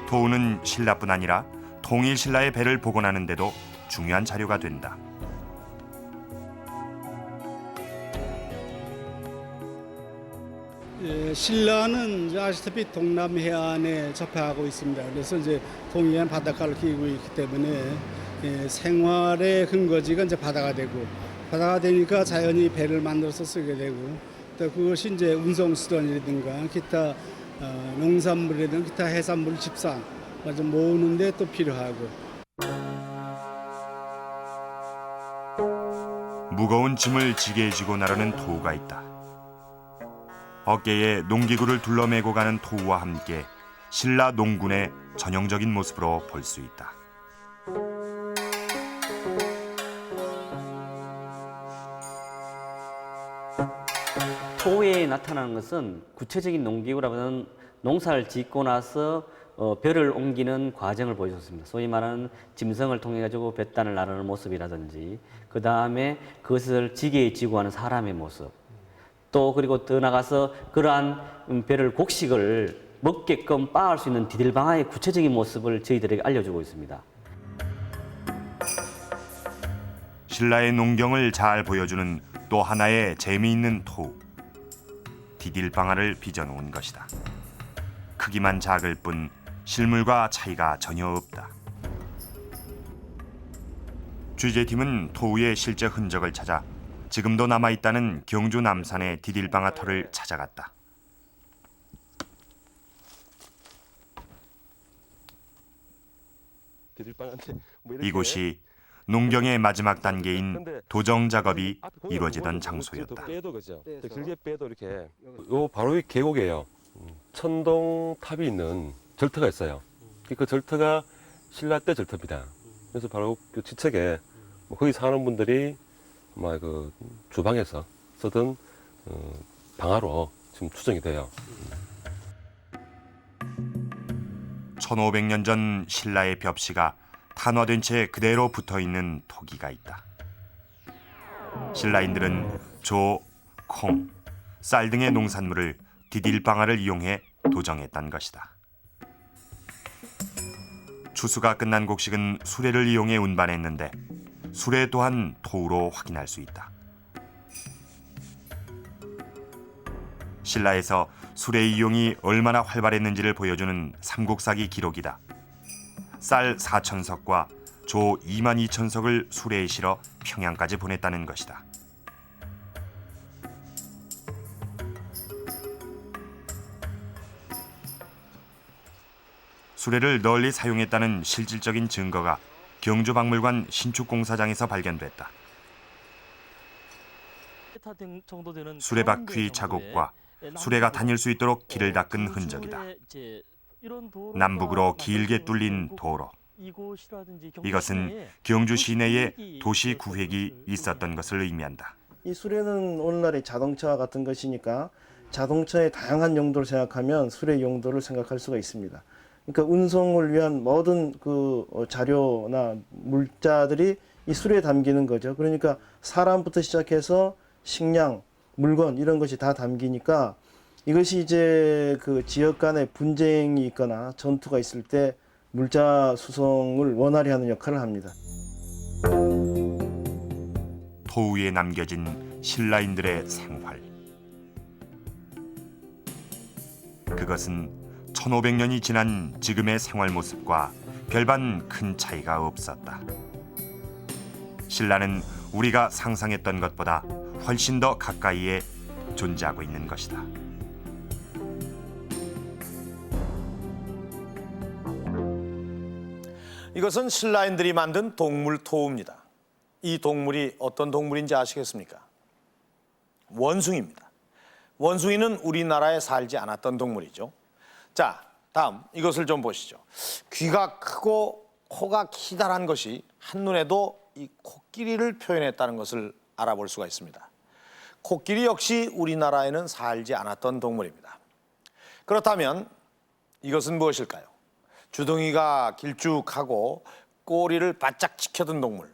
토우는 신라뿐 아니라 통일 신라의 배를 복원하는 데도 중요한 자료가 된다. 신라는 이제 아시다시피 동남 해안에 접해하고 있습니다. 그래서 이제 동해안 바닷가를 기고 있기 때문에 생활의 근거지가 이제 바다가 되고 바다가 되니까 자연히 배를 만들어서 쓰게 되고 또 그것이 이제 운송 수단이라든가 기타 농산물이라든가 기타 해산물 집산 좀 모으는데 또 필요하고. 무거운 짐을 지게 지고 나르는 토우가 있다. 어깨에 농기구를 둘러매고 가는 토우와 함께 신라 농군의 전형적인 모습으로 볼 수 있다. 토우에 나타나는 것은 구체적인 농기구라면 농사를 짓고 나서 벼를 옮기는 과정을 보여줬습니다. 소위 말하는 짐승을 통해 가지고 뱃단을 나르는 모습이라든지 그 다음에 그것을 지게에 지고 하는 사람의 모습 또 그리고 더 나가서 그러한 벼를 곡식을 먹게끔 빻을 수 있는 디딜방아의 구체적인 모습을 저희들에게 알려주고 있습니다. 신라의 농경을 잘 보여주는 또 하나의 재미있는 토우. 디딜방아를 빚어놓은 것이다. 크기만 작을 뿐 실물과 차이가 전혀 없다. 취재팀은 토우의 실제 흔적을 찾아 지금도 남아있다는 경주 남산의 디딜방아 터를 찾아갔다. 이곳이 농경의 마지막 단계인 도정 작업이 이루어지던 장소였다. 빼도 그죠. 길게 빼도 이렇게. 요 바로 이 계곡이에요. 천동 탑이 있는 절터가 있어요. 그 절터가 신라 때 절터입니다. 그래서 바로 그 지척에 거기 사는 분들이 아마 그 주방에서 쓰던 방아로 지금 추정이 돼요. 1500년 전 신라의 벽시가 탄화된 채 그대로 붙어있는 토기가 있다. 신라인들은 조, 콩, 쌀 등의 농산물을 디딜방아를 이용해 도정했던 것이다. 추수가 끝난 곡식은 수레를 이용해 운반했는데 수레 또한 토우로 확인할 수 있다. 신라에서 수레 이용이 얼마나 활발했는지를 보여주는 삼국사기 기록이다. 쌀 4,000석과 조 22,000석을 수레에 실어 평양까지 보냈다는 것이다. 수레를 널리 사용했다는 실질적인 증거가 경주박물관 신축공사장에서 발견됐다. 수레 바퀴 자국과 수레가 다닐 수 있도록 길을 닦은 흔적이다. 남북으로 길게 뚫린 도로. 이것은 경주 시내에 도시 구획이 있었던 것을 의미한다. 이 수레는 오늘날의 자동차와 같은 것이니까 자동차의 다양한 용도를 생각하면 수레 용도를 생각할 수가 있습니다. 그러니까 운송을 위한 모든 그 자료나 물자들이 이 수레에 담기는 거죠. 그러니까 사람부터 시작해서 식량, 물건 이런 것이 다 담기니까 이것이 이제 그 지역 간의 분쟁이 있거나 전투가 있을 때 물자 수송을 원활히 하는 역할을 합니다. 토우에 남겨진 신라인들의 생활. 그것은 1500년이 지난 지금의 생활 모습과 별반 큰 차이가 없었다. 신라는 우리가 상상했던 것보다 훨씬 더 가까이에 존재하고 있는 것이다. 이것은 신라인들이 만든 동물 토우입니다. 이 동물이 어떤 동물인지 아시겠습니까? 원숭이입니다. 원숭이는 우리나라에 살지 않았던 동물이죠. 자, 다음 이것을 좀 보시죠. 귀가 크고 코가 기다란 것이 한눈에도 이 코끼리를 표현했다는 것을 알아볼 수가 있습니다. 코끼리 역시 우리나라에는 살지 않았던 동물입니다. 그렇다면 이것은 무엇일까요? 주둥이가 길쭉하고 꼬리를 바짝 지켜둔 동물.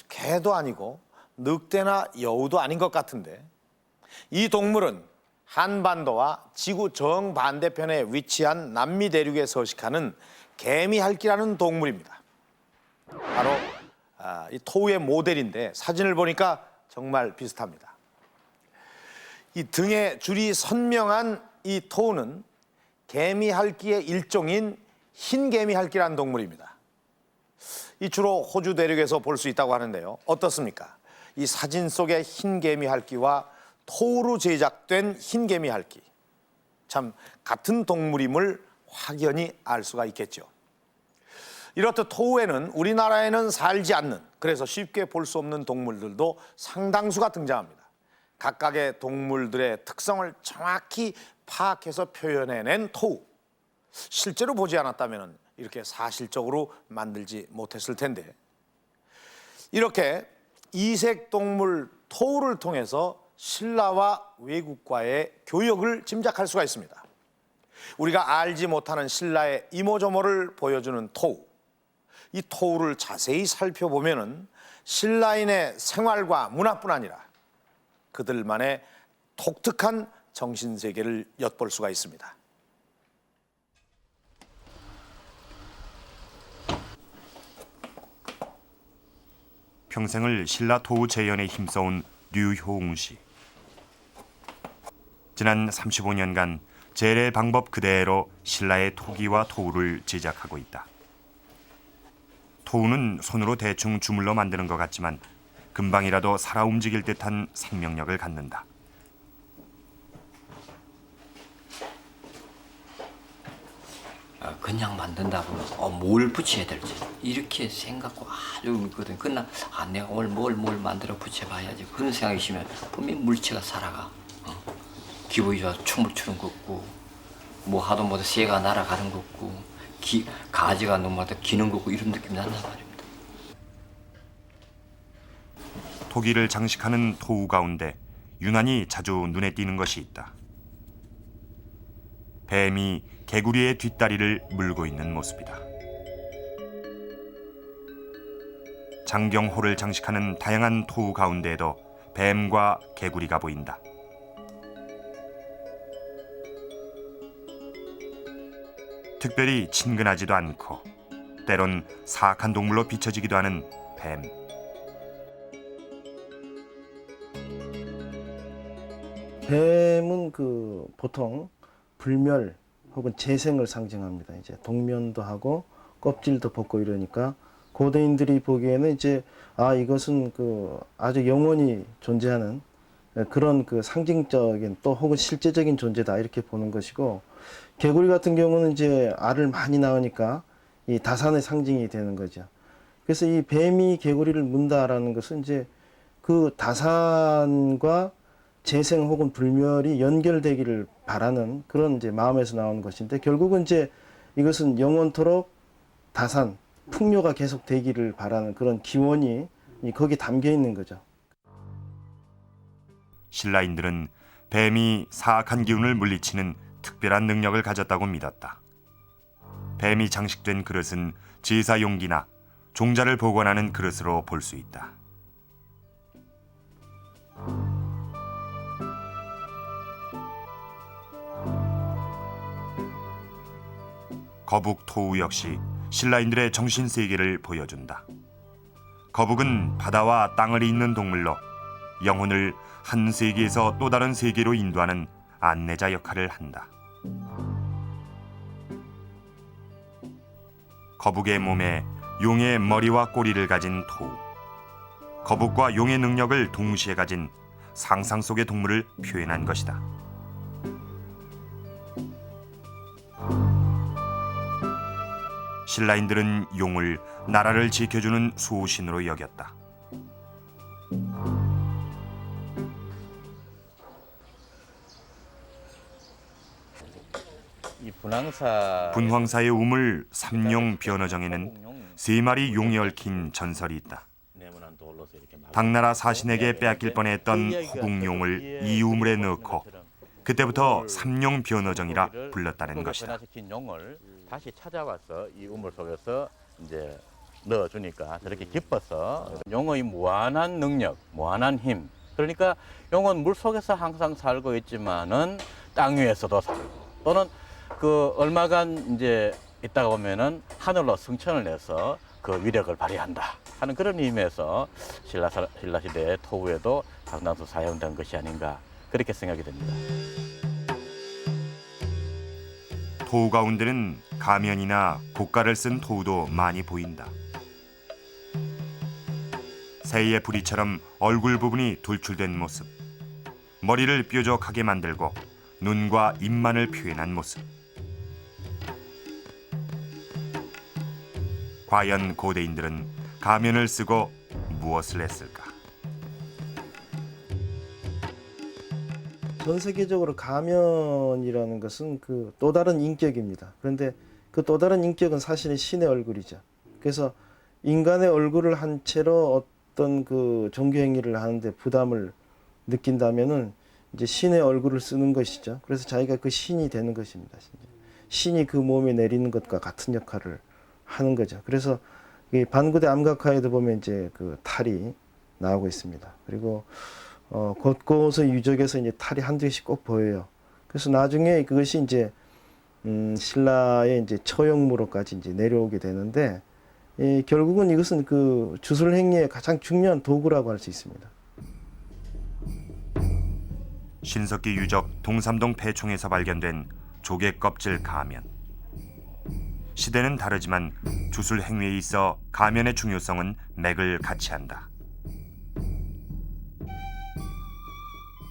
개도 아니고 늑대나 여우도 아닌 것 같은데 이 동물은 한반도와 지구 정반대편에 위치한 남미 대륙에 서식하는 개미핥기라는 동물입니다. 바로 이 토우의 모델인데 사진을 보니까 정말 비슷합니다. 이 등에 줄이 선명한 이 토우는 개미핥기의 일종인 흰개미핥기라는 동물입니다. 이 주로 호주 대륙에서 볼 수 있다고 하는데요. 어떻습니까? 이 사진 속의 흰개미핥기와 토우로 제작된 흰개미핥기. 참 같은 동물임을 확연히 알 수가 있겠죠. 이렇듯 토우에는 우리나라에는 살지 않는, 그래서 쉽게 볼 수 없는 동물들도 상당수가 등장합니다. 각각의 동물들의 특성을 정확히 파악해서 표현해낸 토우. 실제로 보지 않았다면 이렇게 사실적으로 만들지 못했을 텐데 이렇게 이색 동물 토우를 통해서 신라와 외국과의 교역을 짐작할 수가 있습니다. 우리가 알지 못하는 신라의 이모저모를 보여주는 토우. 이 토우를 자세히 살펴보면은 신라인의 생활과 문화뿐 아니라 그들만의 독특한 정신세계를 엿볼 수가 있습니다. 평생을 신라 토우 재현에 힘써온 류효웅 씨. 지난 35년간 재래 방법 그대로 신라의 토기와 토우를 제작하고 있다. 토우는 손으로 대충 주물러 만드는 것 같지만 금방이라도 살아 움직일 듯한 생명력을 갖는다. 그냥 만든다고 뭘 붙여야 될지 이렇게 생각고 아주 있거든. 그러나 내가 오늘 뭘 만들어 붙여봐야지 그런 생각이 있으면 분명히 물체가 살아가. 기분이 좋아서 춤을 추는 것 같고 뭐 하도 못해 새가 날아가는 것 같고 가지가 너무 기는 것 같고 이런 느낌이 난단 말입니다. 토기를 장식하는 토우 가운데 유난히 자주 눈에 띄는 것이 있다. 뱀이 개구리의 뒷다리를 물고 있는 모습이다. 장경호를 장식하는 다양한 토우 가운데에도 뱀과 개구리가 보인다. 특별히 친근하지도 않고 때론 사악한 동물로 비춰지기도 하는 뱀. 뱀은 보통 불멸 혹은 재생을 상징합니다. 이제 동면도 하고 껍질도 벗고 이러니까 고대인들이 보기에는 이제 이것은 아주 영원히 존재하는 그런 상징적인 또 혹은 실제적인 존재다 이렇게 보는 것이고, 개구리 같은 경우는 이제 알을 많이 낳으니까 이 다산의 상징이 되는 거죠. 그래서 이 뱀이 개구리를 문다라는 것은 이제 그 다산과 재생 혹은 불멸이 연결되기를 바라는 그런 이제 마음에서 나오는 것인데, 결국은 이제 이것은 영원토록 다산, 풍요가 계속 되기를 바라는 그런 기원이 거기에 담겨 있는 거죠. 신라인들은 뱀이 사악한 기운을 물리치는 특별한 능력을 가졌다고 믿었다. 뱀이 장식된 그릇은 제사 용기나 종자를 보관하는 그릇으로 볼 수 있다. 거북 토우 역시 신라인들의 정신 세계를 보여준다. 거북은 바다와 땅을 잇는 동물로 영혼을 한 세계에서 또 다른 세계로 인도하는 안내자 역할을 한다. 거북의 몸에 용의 머리와 꼬리를 가진 토우. 거북과 용의 능력을 동시에 가진 상상 속의 동물을 표현한 것이다. 신라인들은 용을 나라를 지켜주는 수호신으로 여겼다. 이 분황사의 우물 삼용 변어정에는 3마리 용이 얽힌 전설이 있다. 당나라 사신에게 빼앗길 뻔했던 호국용을 이 우물에 넣고 그때부터 삼용 변어정이라 불렀다는 것이다. 용을 다시 찾아와서 이 우물 속에서 이제 넣어주니까 저렇게 기뻐서 용의 무한한 능력, 무한한 힘. 그러니까 용은 물 속에서 항상 살고 있지만은 땅 위에서도 살고 또는 얼마간 이제 있다가 보면은 하늘로 승천을 내서 그 위력을 발휘한다 하는 그런 의미에서 신라 시대의 토우에도 상당수 사용된 것이 아닌가 그렇게 생각이 됩니다. 토우 가운데는 가면이나 고가를 쓴 토우도 많이 보인다. 새의 부리처럼 얼굴 부분이 돌출된 모습, 머리를 뾰족하게 만들고 눈과 입만을 표현한 모습. 과연 고대인들은 가면을 쓰고 무엇을 했을까? 전 세계적으로 가면이라는 것은 또 다른 인격입니다. 그런데 그 또 다른 인격은 사실은 신의 얼굴이죠. 그래서 인간의 얼굴을 한 채로 어떤 종교 행위를 하는데 부담을 느낀다면은 이제 신의 얼굴을 쓰는 것이죠. 그래서 자기가 그 신이 되는 것입니다. 신이 그 몸에 내리는 것과 같은 역할을 하는 거죠. 그래서 이 반구대 암각화에도 보면 이제 탈이 나오고 있습니다. 그리고 곳곳의 유적에서 이제 탈이 한두 개씩 꼭 보여요. 그래서 나중에 그것이 이제 신라의 이제 처형무로까지 이제 내려오게 되는데 결국은 이것은 주술 행위의 가장 중요한 도구라고 할 수 있습니다. 신석기 유적 동삼동 폐총에서 발견된 조개 껍질 가면. 시대는 다르지만 주술 행위에 있어 가면의 중요성은 맥을 같이 한다.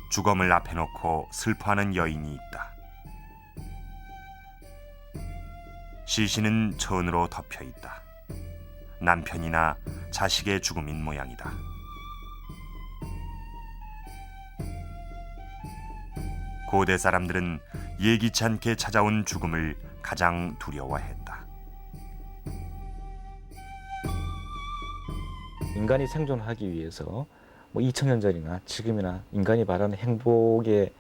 주검을 앞에 놓고 슬퍼하는 여인이 있다. 시신은 천으로 덮여 있다. 남편이나 자식의 죽음인 모양이다. 고대 사람들은 예기치 않게 찾아온 죽음을 가장 두려워했다. 인간이 생존하기 위해서 2000년 전이나 지금이나 인간이 말하는 행복의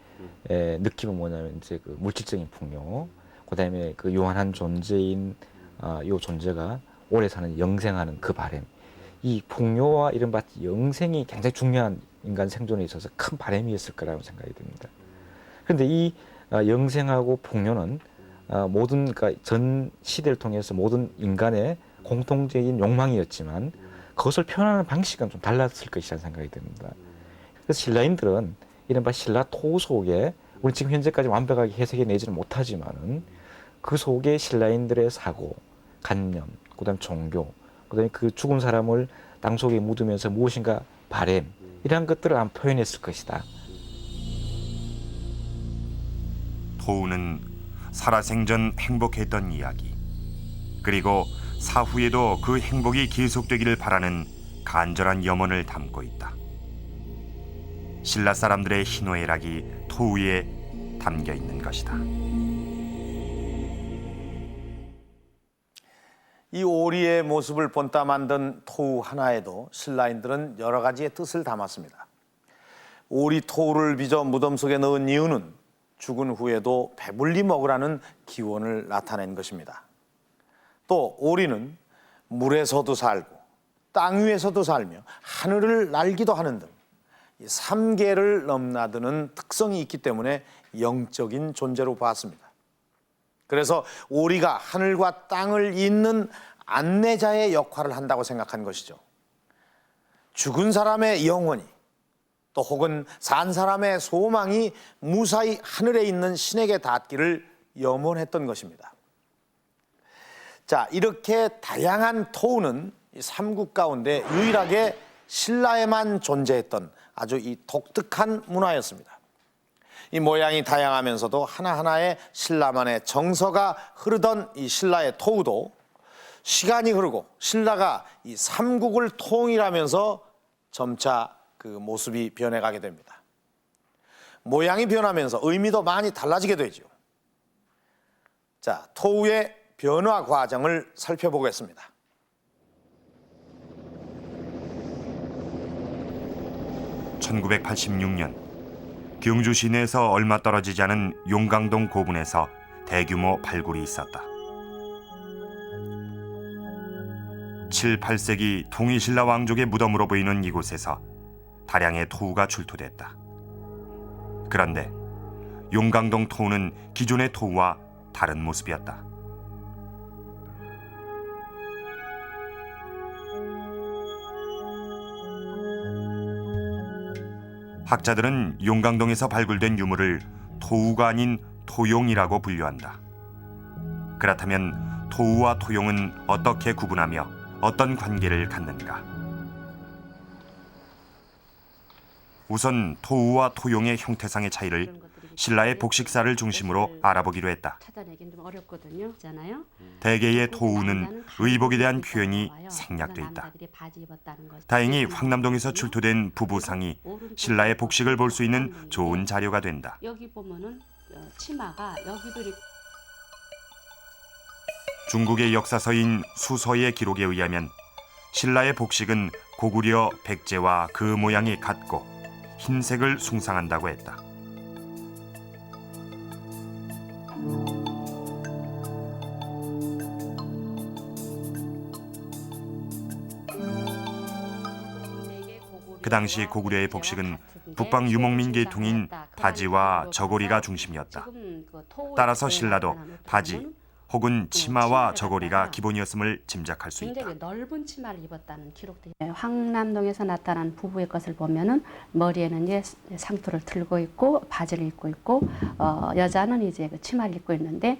느낌은 뭐냐면 이제 물질적인 풍요, 그다음에 그 유한한 존재인 요 존재가 오래 사는 영생하는 그 바람, 이 풍요와 이른바 영생이 굉장히 중요한 인간 생존에 있어서 큰 바람이었을 거라고 생각이 듭니다. 그런데 이 영생하고 풍요는 모든 그러니까 전 시대를 통해서 모든 인간의 공통적인 욕망이었지만 그것을 표현하는 방식은 좀 달랐을 것이라는 생각이 듭니다. 그래서 신라인들은 이른바 신라 토 속에 우리 지금 현재까지 완벽하게 해석해내지는 못하지만은 그 속에 신라인들의 사고, 관념, 그다음 종교, 그다음에 그 죽은 사람을 땅 속에 묻으면서 무엇인가 바램 이러한 것들을 안 표현했을 것이다. 토우는 살아생전 행복했던 이야기, 그리고 사후에도 그 행복이 계속되기를 바라는 간절한 염원을 담고 있다. 신라 사람들의 희노애락이 토우에 담겨 있는 것이다. 이 오리의 모습을 본따 만든 토우 하나에도 신라인들은 여러 가지의 뜻을 담았습니다. 오리 토우를 빚어 무덤 속에 넣은 이유는 죽은 후에도 배불리 먹으라는 기원을 나타낸 것입니다. 또 오리는 물에서도 살고 땅 위에서도 살며 하늘을 날기도 하는 등 3계를 넘나드는 특성이 있기 때문에 영적인 존재로 봤습니다. 그래서 오리가 하늘과 땅을 잇는 안내자의 역할을 한다고 생각한 것이죠. 죽은 사람의 영혼이 또 혹은 산 사람의 소망이 무사히 하늘에 있는 신에게 닿기를 염원했던 것입니다. 자, 이렇게 다양한 토우는 삼국 가운데 유일하게 신라에만 존재했던 아주 이 독특한 문화였습니다. 이 모양이 다양하면서도 하나하나의 신라만의 정서가 흐르던 이 신라의 토우도 시간이 흐르고 신라가 이 삼국을 통일하면서 점차 그 모습이 변해가게 됩니다. 모양이 변하면서 의미도 많이 달라지게 되죠. 자, 토우의 변화 과정을 살펴보겠습니다. (1986년) 경주 시내에서 얼마 떨어지지 않은 용강동 고분에서 대규모 발굴이 있었다. 7, 8세기 동이신라 왕족의 무덤으로 보이는 이곳에서 다량의 토우가 출토됐다. 그런데 용강동 토우는 기존의 토우와 다른 모습이었다. 학자들은 용강동에서 발굴된 유물을 토우가 아닌 토용이라고 분류한다. 그렇다면 토우와 토용은 어떻게 구분하며 어떤 관계를 갖는가? 우선 토우와 토용의 형태상의 차이를 신라의 복식사를 중심으로 알아보기로 했다. 찾아내긴 좀 어렵거든요. 있잖아요. 대개의 토우는 의복에 대한 표현이 생략돼 있다. 다행히 황남동에서 출토된 부부상이 신라의 복식을 볼 수 있는 좋은 자료가 된다. 여기 보면은 치마가 여기도 이렇게. 중국의 역사서인 수서의 기록에 의하면 신라의 복식은 고구려 백제와 그 모양이 같고 흰색을 숭상한다고 했다. 그 당시 고구려의 복식은 북방 유목민 계통인 바지와 저고리가 중심이었다. 따라서 신라도 바지 혹은 치마와 저고리가 기본이었음을 짐작할 수 있다. 굉장히 넓은 치마를 입었다는 기록도 있어요. 황남동에서 나타난 부부의 것을 보면은 머리에는 이제 상투를 틀고 있고 바지를 입고 있고 여자는 이제 그 치마를 입고 있는데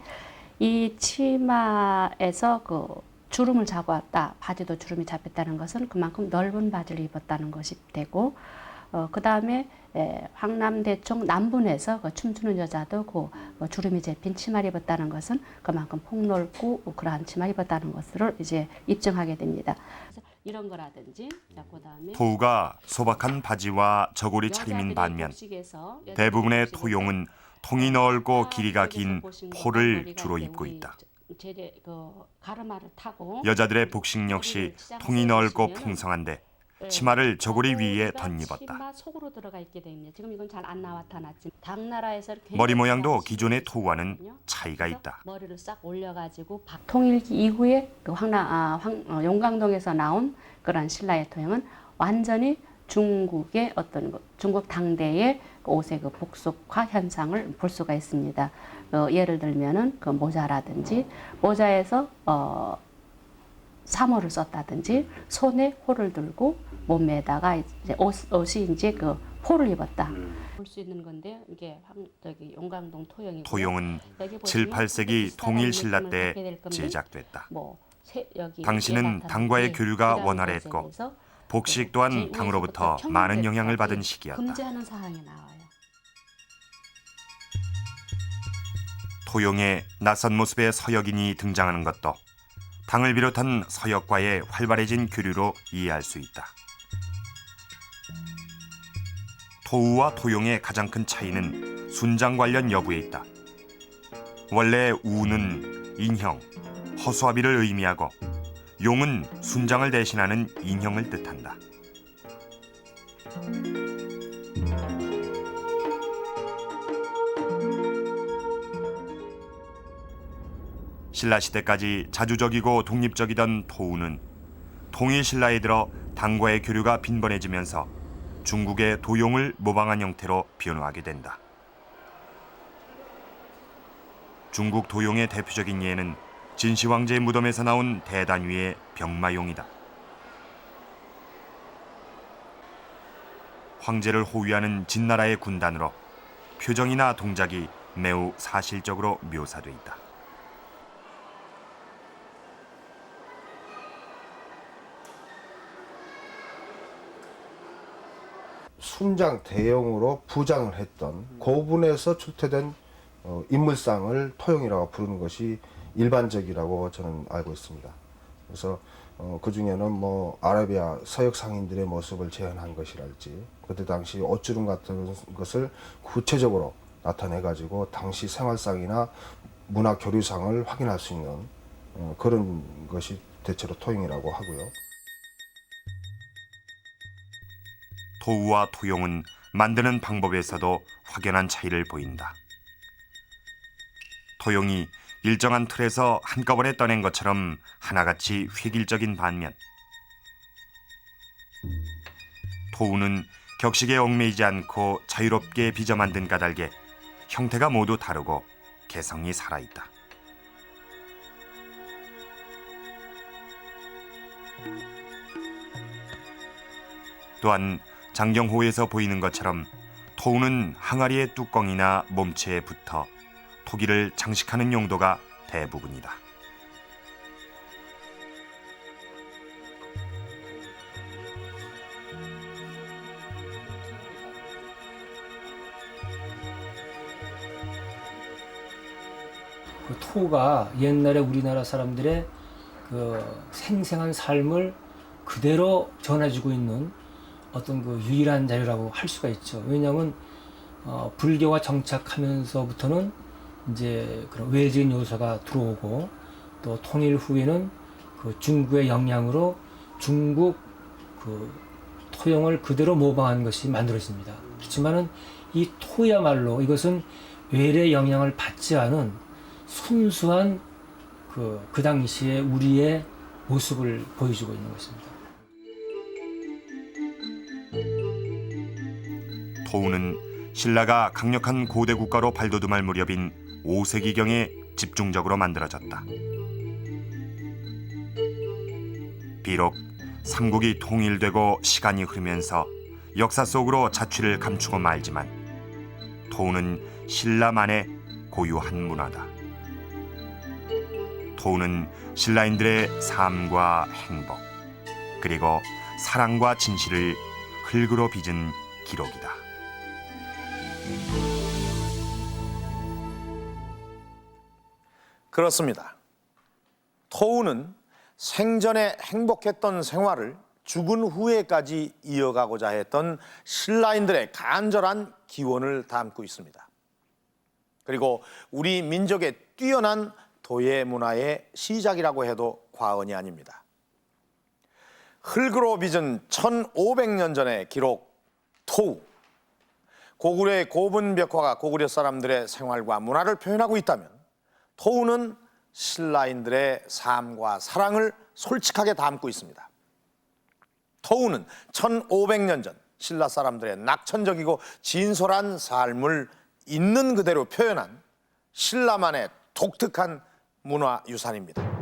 이 치마에서 그 주름을 잡았다, 바지도 주름이 잡혔다는 것은 그만큼 넓은 바지를 입었다는 것이 되고 그 다음에 황남대총 남분에서 그 춤추는 여자도 그 주름이 잡힌 치마를 입었다는 것은 그만큼 폭넓고 그러한 치마를 입었다는 것을 이제 입증하게 됩니다. 그래서 이런 거라든지 그다음에 토우가 소박한 바지와 저고리 차림인 반면 대부분의 토용은 통이 넓고 길이가 긴 포를 주로 입고 있다. 가르마를 타고 여자들의 복식 역시 통이 넓고 풍성한데 치마를 저고리 위에 덧입었다. 치마 속으로 들어가 있게 됩니다. 지금 이건 잘 안 나타났지. 당나라에서 머리 모양도 기존의 토우와는 차이가 있다. 머리를 싹 올려가지고 통일기 이후에 그 용광동에서 나온 그런 신라의 토형은 완전히 중국의 중국 당대의 옷의 그 복속화 현상을 볼 수가 있습니다. 예를 들면은 그 모자라든지 모자에서 사모를 썼다든지 손에 호를 들고 몸에다가 이제 옷이 이제 그 호를 입었다. 볼 수 있는 건데 이게 용광동 토형이고 토용은 7, 8세기 통일 신라 때 제작됐다. 당시는 당과의 교류가 원활했고 복식 또한 당으로부터 많은 영향을 받은 시기였다. 금지하는 사항이 나와요. 토용의 낯선 모습의 서역인이 등장하는 것도 당을 비롯한 서역과의 활발해진 교류로 이해할 수 있다. 토우와 토용의 가장 큰 차이는 순장 관련 여부에 있다. 원래 우는 인형, 허수아비를 의미하고 용은 순장을 대신하는 인형을 뜻한다. 신라 시대까지 자주적이고 독립적이던 토우는 통일 신라에 들어 당과의 교류가 빈번해지면서 중국의 도용을 모방한 형태로 변화하게 된다. 중국 도용의 대표적인 예는 진시황제의 무덤에서 나온 대단 위의 병마용이다. 황제를 호위하는 진나라의 군단으로 표정이나 동작이 매우 사실적으로 묘사돼 있다. 순장 대형으로 부장을 했던 고분에서 출퇴된 인물상을 토용이라고 부르는 것이 일반적이라고 저는 알고 있습니다. 그래서 그 중에는 뭐 아라비아 서역 상인들의 모습을 재현한 것이랄지 그때 당시 옷주름 같은 것을 구체적으로 나타내 가지고 당시 생활상이나 문화 교류상을 확인할 수 있는 그런 것이 대체로 토용이라고 하고요. 토우와 토용은 만드는 방법에서도 확연한 차이를 보인다. 토용이 일정한 틀에서 한꺼번에 떠낸 것처럼 하나같이 획일적인 반면 토우는 격식에 얽매이지 않고 자유롭게 빚어 만든 까닭에 형태가 모두 다르고 개성이 살아있다. 또한 장경호에서 보이는 것처럼 토우는 항아리의 뚜껑이나 몸체에 붙어 토기를 장식하는 용도가 대부분이다. 그 토가 옛날에 우리나라 사람들의 그 생생한 삶을 그대로 전해주고 있는 어떤 그 유일한 자료라고 할 수가 있죠. 왜냐하면 불교가 정착하면서부터는 이제 그런 외적인 요소가 들어오고 또 통일 후에는 그 중국의 영향으로 중국 그 토용을 그대로 모방한 것이 만들어집니다. 그렇지만은 이 토야말로 이것은 외래 영향을 받지 않은 순수한 그 당시에 우리의 모습을 보여주고 있는 것입니다. 토우는 신라가 강력한 고대 국가로 발돋움할 무렵인 5세기경에 집중적으로 만들어졌다. 비록 삼국이 통일되고 시간이 흐르면서 역사 속으로 자취를 감추고 말지만 토우는 신라만의 고유한 문화다. 토우는 신라인들의 삶과 행복 그리고 사랑과 진실을 흙으로 빚은 기록이다. 그렇습니다. 토우는 생전에 행복했던 생활을 죽은 후에까지 이어가고자 했던 신라인들의 간절한 기원을 담고 있습니다. 그리고 우리 민족의 뛰어난 도예 문화의 시작이라고 해도 과언이 아닙니다. 흙으로 빚은 1500년 전의 기록 토우. 고구려의 고분 벽화가 고구려 사람들의 생활과 문화를 표현하고 있다면 토우는 신라인들의 삶과 사랑을 솔직하게 담고 있습니다. 토우는 1500년 전 신라 사람들의 낙천적이고 진솔한 삶을 있는 그대로 표현한 신라만의 독특한 문화유산입니다.